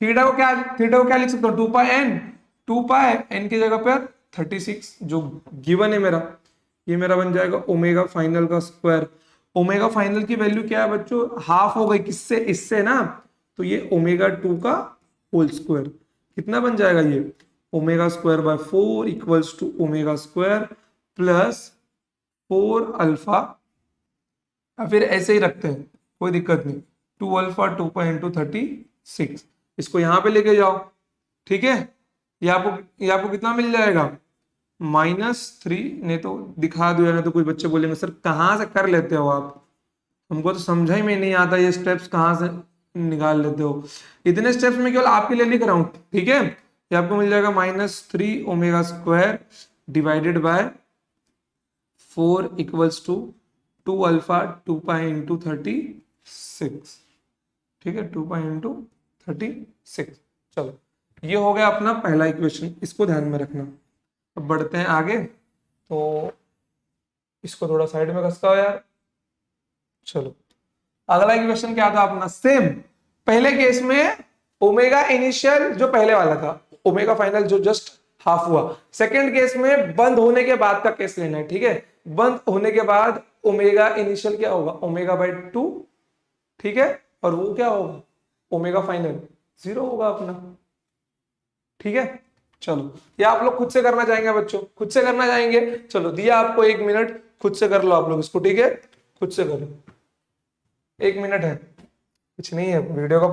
थीटा को क्या लिख सकता हूं, 2 पाई एन, 2 पाई एन की जगह पर 36 जो गिवन है मेरा, ये मेरा बन जाएगा ओमेगा फाइनल का स्क्वायर। ओमेगा फाइनल की वैल्यू क्या है बच्चों, हाफ हो गई, किससे, इससे ना, तो ये ओमेगा 2 का होल स्क्वायर कितना बन जाएगा, ये omega square by 4 equals to omega square plus 4 alpha, फिर ऐसे ही रखते हैं कोई दिक्कत नहीं, 2 अल्फा 2 पाई इंटू 36, इसको यहां पे लेके जाओ। ठीक है, ये आपको कितना मिल जाएगा, -3, नहीं तो दिखा दो, नहीं तो कोई बच्चे बोलेंगे सर कहाँ से कर लेते हो आप, हमको तो समझा ही में नहीं आता ये स्टेप्स कहाँ से निकाल लेते हो। इतने स्टेप्स में केवल आपके लिए लिख रहा हूं। ठीक है, ये आपको मिल जाएगा -3 omega square divided by 4 equals to 2 alpha 2 pi into 36। ठीक है, 2 पाई इंटू 36। चलो ये हो गया अपना पहला इक्वेशन, इसको ध्यान में रखना। अब बढ़ते हैं आगे, तो इसको थोड़ा साइड में कसका हो यार। चलो अगला इक्वेशन क्या था अपना, सेम पहले केस में ओमेगा इनिशियल जो पहले वाला था, ओमेगा फाइनल जो जस्ट हाफ हुआ। सेकंड केस में बंद होने के बाद का केस लेना है। ठीक है, बंद होने के बाद ओमेगा इनिशियल क्या होगा, ओमेगा बाय 2। ठीक है, और वो क्या होगा, ओमेगा फाइनल 0 होगा अपना। ठीक है, चलो ये आप लोग खुद से करना चाहेंगे बच्चों, खुद से करना चाहेंगे, चलो दिया आपको 1 मिनट, खुद से कर लो आप लोग इसको। ठीक है, खुद से करो, 1 मिनट है, कुछ नहीं है, वीडियो को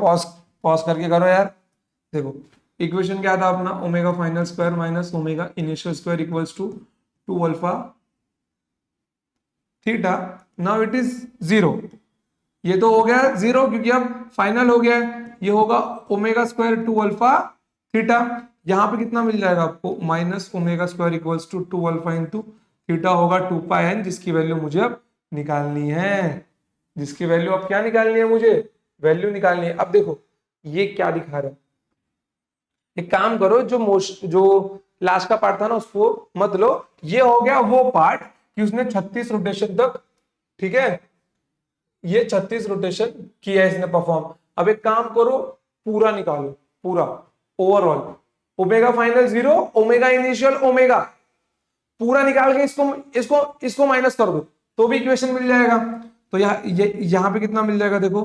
पॉज करके करो यार। देखो इक्वेशन क्या था अपना, omega final square minus omega initial square equals to 2 alpha theta, now it is 0। ये तो हो गया 0 क्योंकि अब फाइनल हो गया है। ये होगा ओमेगा स्क्वायर 2 अल्फा थीटा, यहाँ पे कितना मिल जाएगा आपको, minus omega square equals to 2 alpha into theta होगा 2 पाई एन, जिसकी वैल्यू मुझे अब निकालनी है, जिसकी वैल्यू अब क्या निकालनी है, मुझे वैल्यू निकालनी है। अब देखो ये क्या दिखा रहा है, एक काम करो, जो लास्ट का पार्ट था ना उसको मत लो, ये हो गया वो पार्ट कि उसने 36 रोटेशन तक, ठीक है, ये 36 रोटेशन किया इसने परफॉर्म। अब एक काम करो, पूरा निकालो, पूरा overall, omega final 0, omega initial omega, पूरा निकाल के इसको इसको इसको माइनस कर दो तो भी इक्वेशन मिल जाएगा। तो यहाँ पे कितना मिल जाएगा, देखो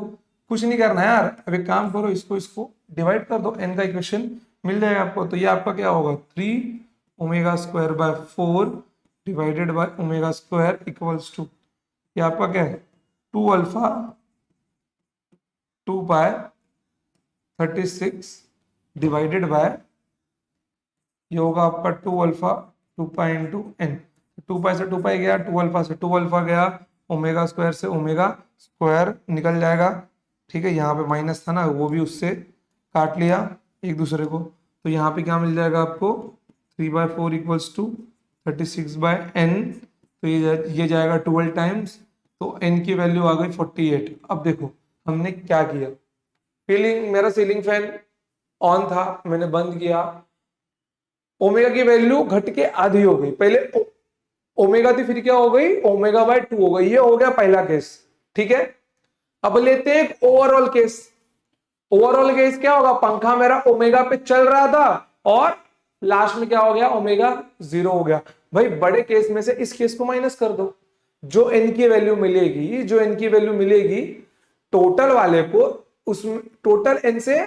कुछ नहीं करना है यार, अब एक काम करो, इसको डिवाइड कर दो, n का इक्वेशन मिल जाएगा आपको। तो ये आपका क्या होगा, 3 omega square by 4 divided by omega square equals to, ये आपका क्या है 2 अल्फा 2 पाई 36 डिवाइडेड बाय, ये होगा आपका 2 alpha 2 pi into N. 2 pi से 2 पाई गया, 2 अल्फा से 2 अल्फा गया, ओमेगा स्क्वायर से ओमेगा स्क्वायर निकल जाएगा। ठीक है, यहाँ पे माइनस था ना, वो भी उससे काट लिया एक दूसरे को, तो यहाँ पे क्या मिल जाएगा आपको 3/4 इक्वल्स टू 36/n। तो ये जाएगा 12 टाइम्स, तो n की वैल्यू आ गई 48। अब देखो हमने क्या किया, मेरा सीलिंग फैन ऑन था, मैंने बंद किया, ओमेगा की वैल्यू घट के आधी हो गई, पहले ओमेगा थी फिर क्या हो गई ओमेगा बाय 2 हो गई, ये हो गया पहला केस। ठीक है, अब लेते हैं एक ओवरऑल केस। ओवरऑल केस क्या होगा, पंखा मेरा ओमेगा पे चल रहा था और लास्ट में क्या हो गया ओमेगा 0 हो गया। भाई बड़े केस में से इस केस को माइनस कर दो, जो एन की वैल्यू मिलेगी, जो एन की वैल्यू मिलेगी टोटल वाले को, उसमें टोटल एन से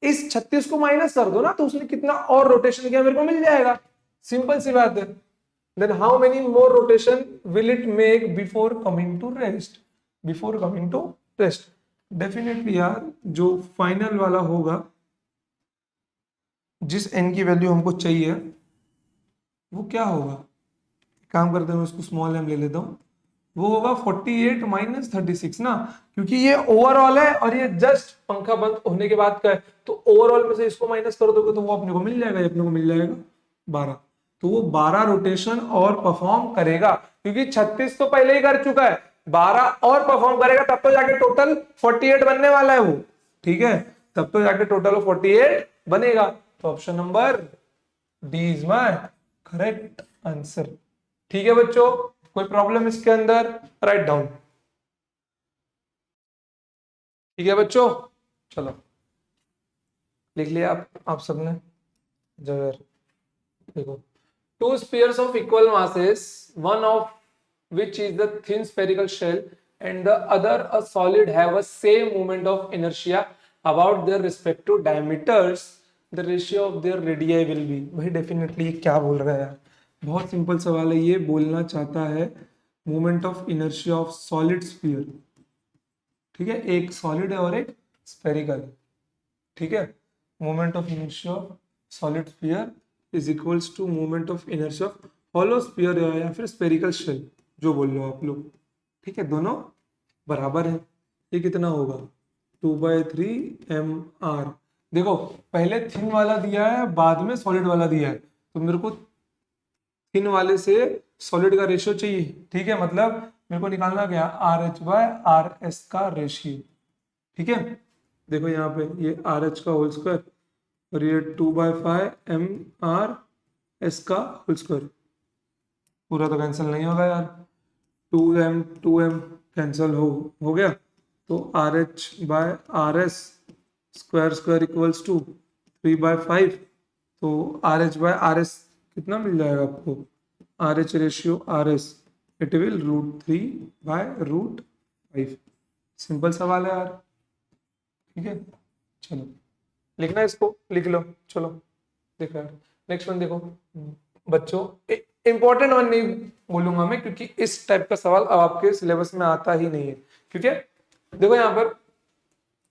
इस 36 को माइनस कर दो ना, तो उसने कितना और रोटेशन किया मेरे को मिल जाएगा। सिंपल सी बात है। Then how many more rotation will it make before coming to rest, before coming to rest. Definitely यार जो फाइनल वाला होगा, जिस एन की वैल्यू हमको चाहिए, वो क्या होगा, काम करते हैं उसको स्मॉल एम ले लेता हूं, वो होगा 48 माइनस 36 ना, क्योंकि ये ओवरऑल है और ये जस्ट पंखा बंद होने के बाद का है, तो ओवरऑल में से इसको माइनस कर दोगे तो वो अपने को मिल जाएगा, ये अपने को मिल जाएगा 12। तो वो 12 रोटेशन और परफॉर्म करेगा, क्योंकि 36 तो पहले ही कर चुका है, 12 और परफॉर्म करेगा, तब तो जाके टोटल 48 बनने वाला है वो। ठीक है, तब तो जाके टोटल 48 बनेगा। तो option number D is my correct answer. ठीक है बच्चों, कोई प्रॉब्लम इसके अंदर, राइट डाउन। ठीक है बच्चों, चलो लिख लिया आप सबने। जगह देखो, two spheres of equal masses, one of which is the thin spherical shell and the other a solid, have a same moment of inertia about their respective diameters, the ratio of their radii will be। भाई definitely ये क्या बोल रहा है यार, बहुत simple सवाल है, ये बोलना चाहता है moment of inertia of solid sphere. ठीक है, एक सॉलिड है और एक स्फेरिकल है। ठीक है, moment of inertia of solid sphere is equals to moment of inertia of hollow sphere या फिर स्फेरिकल शेल, जो बोल लो आप लोग। ठीक है, दोनों बराबर है। ये कितना होगा 2/3 mr। देखो पहले थिन वाला दिया है, बाद में सॉलिड वाला दिया है, तो मेरे को थिन वाले से सॉलिड का रेशियो चाहिए। ठीक है, मतलब मेरे को निकालना क्या RH/RS का रेशियो। ठीक है, देखो यहाँ पे ये RH का होल स्क्वायर और ये 2/5 mr/s का होल स्क्वायर, पूरा तो कैंसिल नहीं होगा यार, 2m कैंसिल हो गया, तो RH/RS square square equals to 3/5। तो RH/RS कितना मिल जाएगा आपको, RH ratio RS, it will √3/√5। Simple सवाल है यार। ठीक है, चलो लिखना है इसको, लिख लो। चलो देखो यार, नेक्स्ट वन देखो बच्चों, इंपॉर्टेंट वन नहीं बोलूंगा मैं, क्योंकि इस टाइप का सवाल अब आपके सिलेबस में आता ही नहीं है। क्योंकि देखो यहाँ पर,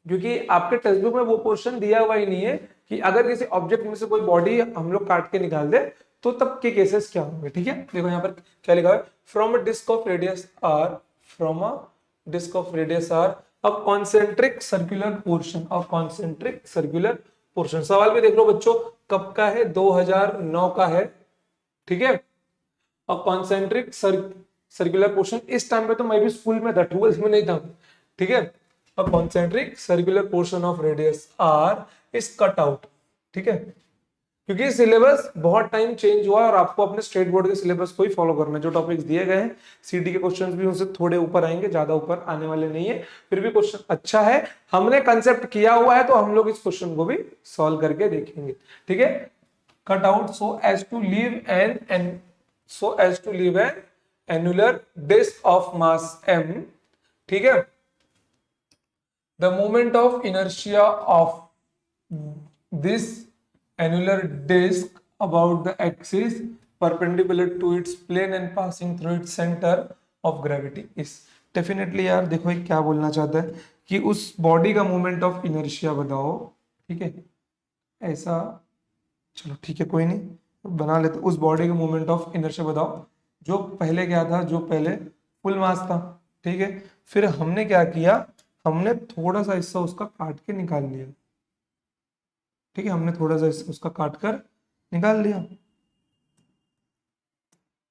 क्योंकि आपके टेक्स्ट बुक में वो पोर्शन दिया हुआ ही नहीं है कि अगर किसी ऑब्जेक्ट में से कोई बॉडी हम लोग काट के निकाल दे तो तब के केसेस क्या होंगे। ठीक है, देखो यहाँ पर क्या लिखा है, from a disc of radius r, from a disc of radius r a concentric circular portion, a concentric circular portion. सवाल भी देख लो बच्चों, कब का है, 2009 का है। ठीक है, अ कॉन्सेंट्रिक सर्कुलर पोर्शन, इस टाइम पे तो मैं भी स्कूल में था, 12th में नहीं था। ठीक है, a concentric circular portion of radius r is cut out। ठीक है, क्योंकि सिलेबस बहुत टाइम चेंज हुआ और आपको अपने स्टेट बोर्ड के सिलेबस को ही फॉलो करना है। जो टॉपिक्स दिए गए हैं सीडी के क्वेश्चंस भी उनसे थोड़े ऊपर आएंगे, ज्यादा ऊपर आने वाले नहीं है, फिर भी क्वेश्चन अच्छा है, हमने कंसेप्ट किया हुआ है तो हम लोग इस क्वेश्चन को भी सॉल्व करके देखेंगे। ठीक है, cut out so as to leave an annular disc of mass m। ठीक है, the moment of inertia of this annular disk about the axis perpendicular to its plane and passing through its center of gravity is। Definitely यार देखो ये क्या बोलना चाहता है कि उस बॉडी का मोमेंट ऑफ इनर्शिया बताओ, ठीक है, ऐसा, चलो ठीक है कोई नहीं बना लेते, उस बॉडी का मोमेंट ऑफ इनर्शिया बताओ जो पहले क्या था, जो पहले फुल मास था, ठीक है। फिर हमने क्या किया, हमने थोड़ा सा हिस्सा उसका काट के निकाल लिया, ठीक है, हमने थोड़ा सा हिस्सा उसका काट कर निकाल लिया।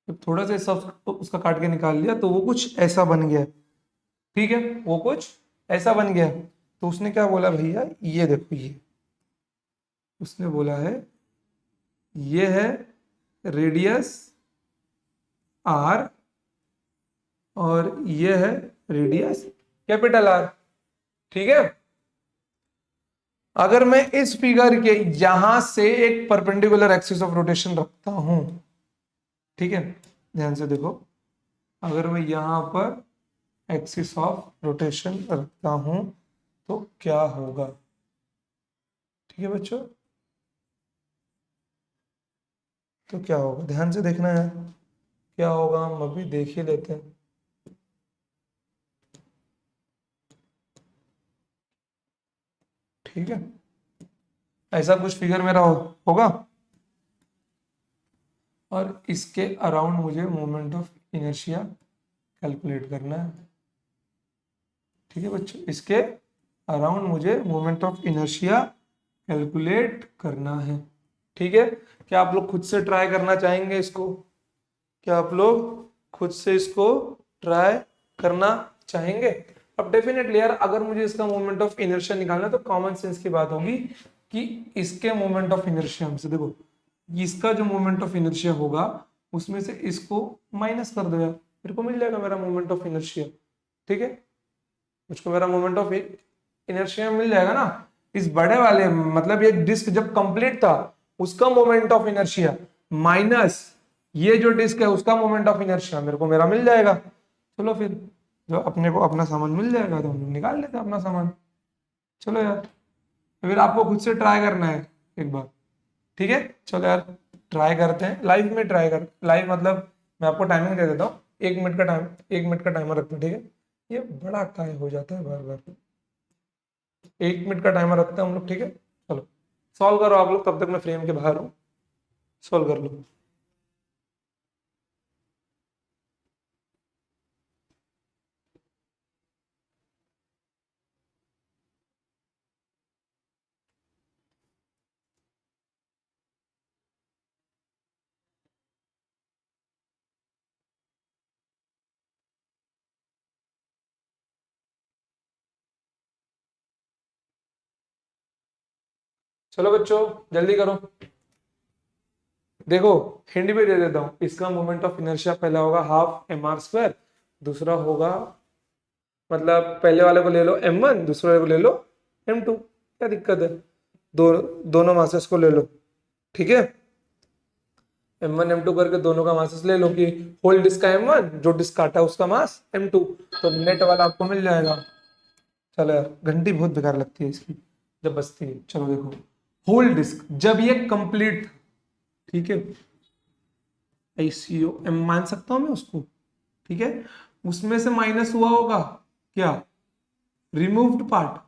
जब थोड़ा सा हिस्सा उसका काट के निकाल लिया तो वो कुछ ऐसा बन गया, ठीक है, वो कुछ ऐसा बन गया। तो उसने क्या बोला भैया, ये देखो, ये उसने बोला है ये है रेडियस आर और ये है रेडियस कैपिटल आर, ठीक है। अगर मैं इस फिगर के यहां से एक परपेंडिकुलर एक्सिस ऑफ रोटेशन रखता हूं, ठीक है, ध्यान से देखो, अगर मैं यहां पर एक्सिस ऑफ रोटेशन रखता हूं तो क्या होगा, ठीक है बच्चों, तो क्या होगा, ध्यान से देखना है क्या होगा, हम अभी देख ही लेते हैं। ठीक है, ऐसा कुछ फिगर मेरा होगा और इसके अराउंड मुझे मोमेंट ऑफ इनर्शिया कैलकुलेट करना है, ठीक है बच्चों, इसके अराउंड मुझे मोमेंट ऑफ इनर्शिया कैलकुलेट करना है, ठीक है। क्या आप लोग खुद से ट्राई करना चाहेंगे इसको, क्या आप लोग खुद से इसको ट्राई करना चाहेंगे? अब डेफिनेटली यार अगर मुझे इसका मोमेंट ऑफ इनर्शिया निकालना है तो कॉमन सेंस की बात होगी कि इसके मोमेंट ऑफ इनर्शिया हमसे देखो, इसका जो मोमेंट ऑफ इनर्शिया होगा उसमें से इसको माइनस कर दो यार, मेरे को मिल जाएगा मेरा मोमेंट ऑफ इनर्शिया, ठीक है, मुझको मेरा मोमेंट ऑफ इनर्शिया मिल जाएगा ना। इस बड़े वाले मतलब ये डिस्क जब कंप्लीट था उसका मोमेंट ऑफ इनर्शिया माइनस ये जो डिस्क है उसका मोमेंट ऑफ इनर्शिया मेरे को मेरा मिल जाएगा। चलो फिर जो अपने को अपना सामान मिल जाएगा तो हम लोग निकाल लेते हैं अपना सामान। चलो यार फिर आपको खुद से ट्राई करना है एक बार, ठीक है, चलो यार ट्राई करते हैं लाइव में, ट्राई कर लाइव मतलब मैं आपको टाइमिंग दे देता हूँ, 1 मिनट का टाइम, 1 मिनट का टाइमर रखते हैं, ठीक है, ये बड़ा काय हो जाता है बार बार, 1 मिनट का टाइमर रखते हैं हम लोग, ठीक है। चलो सॉल्व करो आप लोग, तब तक मैं फ्रेम के बाहर हूँ, सॉल्व कर लो। चलो बच्चों जल्दी करो, देखो हिंट भी दे देता हूँ, इसका मोमेंट ऑफ इनर्शिया पहला होगा हाफ एम आर स्क्वायर, दूसरा होगा मतलब पहले वाले को ले लो m1, दूसरे वाले को ले लो m2, क्या दिक्कत है, दोनों मासेस को ले लो, ठीक है, m1 m2 करके दोनों का मासेस ले लो कि होल डिस्क का m1 जो डिस्क काटा उसका मास m2, तो नेट वाला आपको मिल जाएगा। चलो यार घंटी बहुत बेकार लगती है इसकी जब बजती है। चलो देखो होल डिस्क जब ये कंप्लीट, ठीक है, ICO M मान सकता हूं मैं उसको, ठीक है, उसमें से माइनस हुआ होगा क्या, रिमूव्ड पार्ट,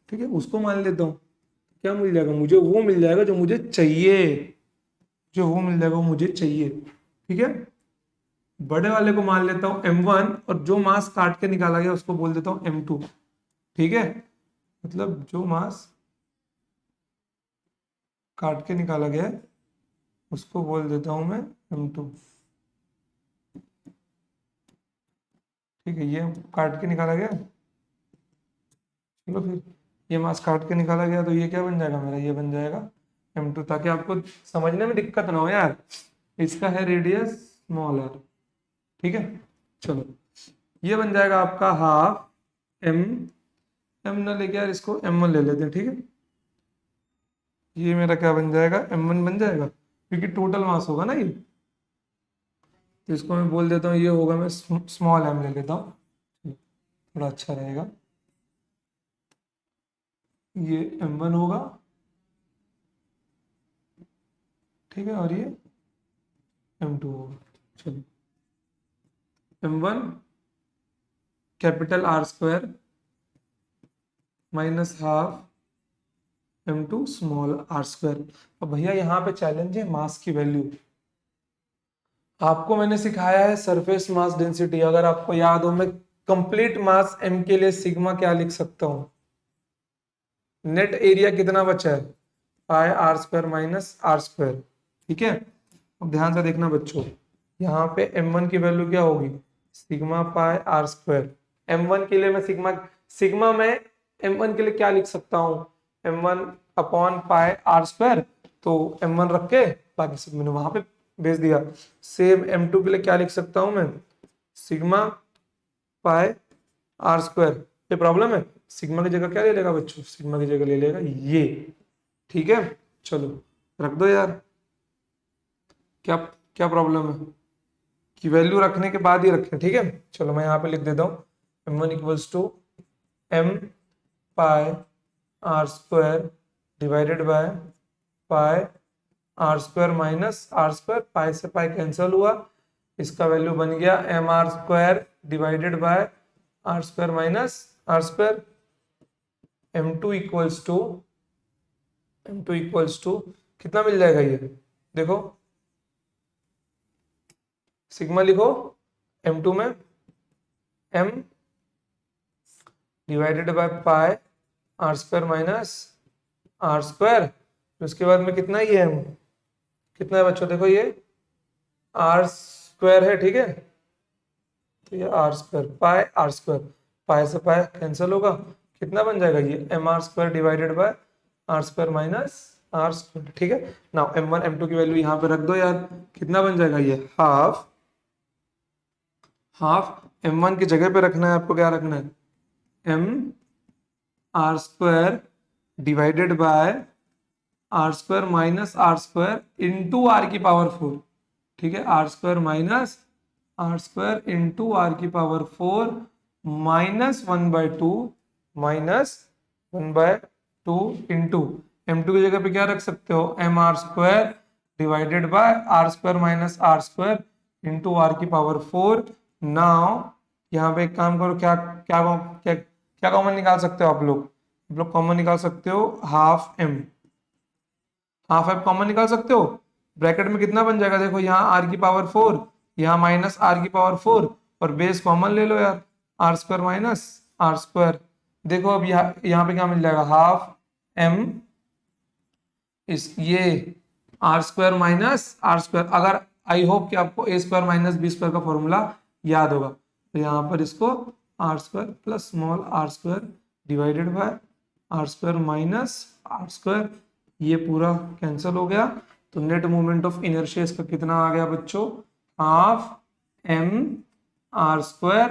ठीक है, उसको मान लेता हूं, क्या मिल जाएगा मुझे, वो मिल जाएगा जो मुझे चाहिए, जो वो मिल जाएगा वो मुझे चाहिए, ठीक है। बड़े वाले को मान लेता हूँ M1 और जो मास काट के निकाला गया उसको बोल देता हूँ M2, ठीक है, मतलब जो मास काट के निकाला गया है उसको बोल देता हूं मैं M2, ठीक है, ये काट के निकाला गया, चलो फिर ये मास काट के निकाला गया तो ये क्या बन जाएगा मेरा, ये बन जाएगा M2, ताकि आपको समझने में दिक्कत ना हो यार, इसका है रेडियस स्मॉल r, ठीक है। चलो ये बन जाएगा आपका हाफ m, m ना लेके यार इसको M1 ले लेते हैं, ठीक है, ये मेरा क्या बन जाएगा M1 बन जाएगा क्योंकि टोटल मास होगा ना ये, तो इसको मैं बोल देता हूँ ये होगा, मैं स्मॉल m ले लेता हूँ थोड़ा अच्छा रहेगा, ये M1 होगा, ठीक है, और ये m2 होगा। चलो m1 capital R square minus half m2 small r square. अब भैया यहाँ पे चैलेंज है मास की वैल्यू। आपको मैंने सिखाया है सरफेस मास डेंसिटी। अगर आपको याद हो, मैं कंप्लीट मास m के लिए सिग्मा क्या लिख सकता हूं? नेट एरिया कितना बचा है? Pi are square minus are square. ठीक है, अब ध्यान से देखना बच्चों, यहाँ पे m1 की वैल्यू क्या होगी? Sigma pi are square. m1 के लिए मैं सिग्मा में m1 के लिए क्या लिख सकता हूँ? m1 upon pi are square. तो m1 रख के बाकी सब मैंने वहां पे भेज दिया। सेम m2 के लिए क्या लिख सकता हूं मैं? Sigma pi are square. ये प्रॉब्लम है? सिग्मा की जगह क्या ले लेगा बच्चों? सिग्मा की जगह ले लेगा ये। ठीक है, चलो रख दो यार। क्या क्या प्रॉब्लम है कि वैल्यू रखने के बाद ही रखें? ठीक है, चलो मैं यहाँ पे लिख देता हूँ m1 equals to m pi are square divided by pi are square minus are square. Pi से पाई कैंसिल हुआ, इसका वैल्यू बन गया M are square divided by are square minus are square. m2 equals to कितना मिल जाएगा ये? देखो सिग्मा लिखो m2 में m divided by pi are square minus are square. उसके बाद में कितना ही है m? कितना है बच्चों? देखो ये आर स्क्वायर है, ठीक है, तो ये are square pi are square, pi से पाई कैंसिल होगा, कितना बन जाएगा ये? M are square divided by are square minus are square. ठीक है, नाउ m1 m2 की वैल्यू यहाँ पे रख दो यार। कितना बन जाएगा ये? हाफ m1 की जगह पे रखना है आपको। क्या रखना है? m r square divided by are square minus are square into r की पावर 4। ठीक है, r square minus are square into r की पावर 4 माइनस 1/2 इंटू m2 की जगह पे क्या रख सकते हो? M are square divided by are square minus are square into r की पावर 4। नाउ यहाँ पे एक काम करो, क्या क्या क्या क्या कॉमन निकाल सकते हो आप लोग कॉमन निकाल सकते हो हाफ m कॉमन निकाल सकते हो। ब्रैकेट में कितना बन जाएगा? देखो यहाँ आर की पावर 4, यहाँ माइनस आर की पावर 4, और बेस कॉमन ले लो यार, r square minus are square. देखो अब यहाँ पे क्या मिल जाएगा? हाफ m इस ये are square minus are square. अगर आई होप कि आपको a square minus b square का फॉर्मूला याद होगा, तो यहाँ पर इसको r square plus small r square divided by are square minus are square, ये पूरा कैंसिल हो गया। तो नेट मोमेंट ऑफ इनर्शिया इसका कितना आ गया बच्चों? Half m r square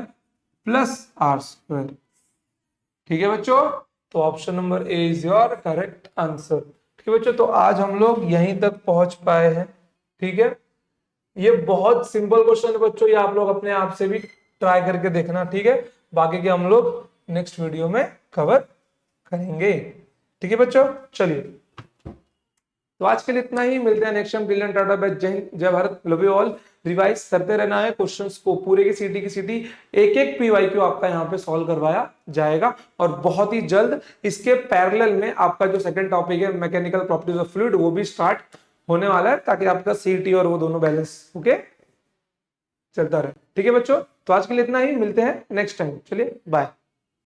plus r square. ठीक है बच्चों, तो option number a is your correct answer. ठीक है बच्चों, तो आज हम लोग यहीं तक पहुंच पाए हैं। ठीक है, ये बहुत सिंपल क्वेश्चन है बच्चों, ये आप लोग अपने आप से भी ट्राई करके देखना। ठीक है, बाकी के हम लोग नेक्स्ट वीडियो में कवर करेंगे। ठीक है बच्चों, चलिए तो आज के लिए इतना ही। मिलते हैं next time. Till tata bye, जय हिंद, जय Bharat, love you all. Revise करते रहना है क्वेश्चंस को, पूरे की सीटी एक एक पीवाईक्यू आपका यहाँ पे सॉल्व करवाया जाएगा। और बहुत ही जल्द इसके पैरेलल में आपका जो सेकंड टॉपिक है मैकेनिकल प्रॉपर्टीज ऑफ फ्लूइड, वो भी स्टार्ट होने वाला है, ताकि आपका सीटी और वो दोनों बैलेंस ओके चलता रहे। ठीक है बच्चों, तो आज के लिए इतना ही। मिलते हैं नेक्स्ट टाइम। चलिए बाय।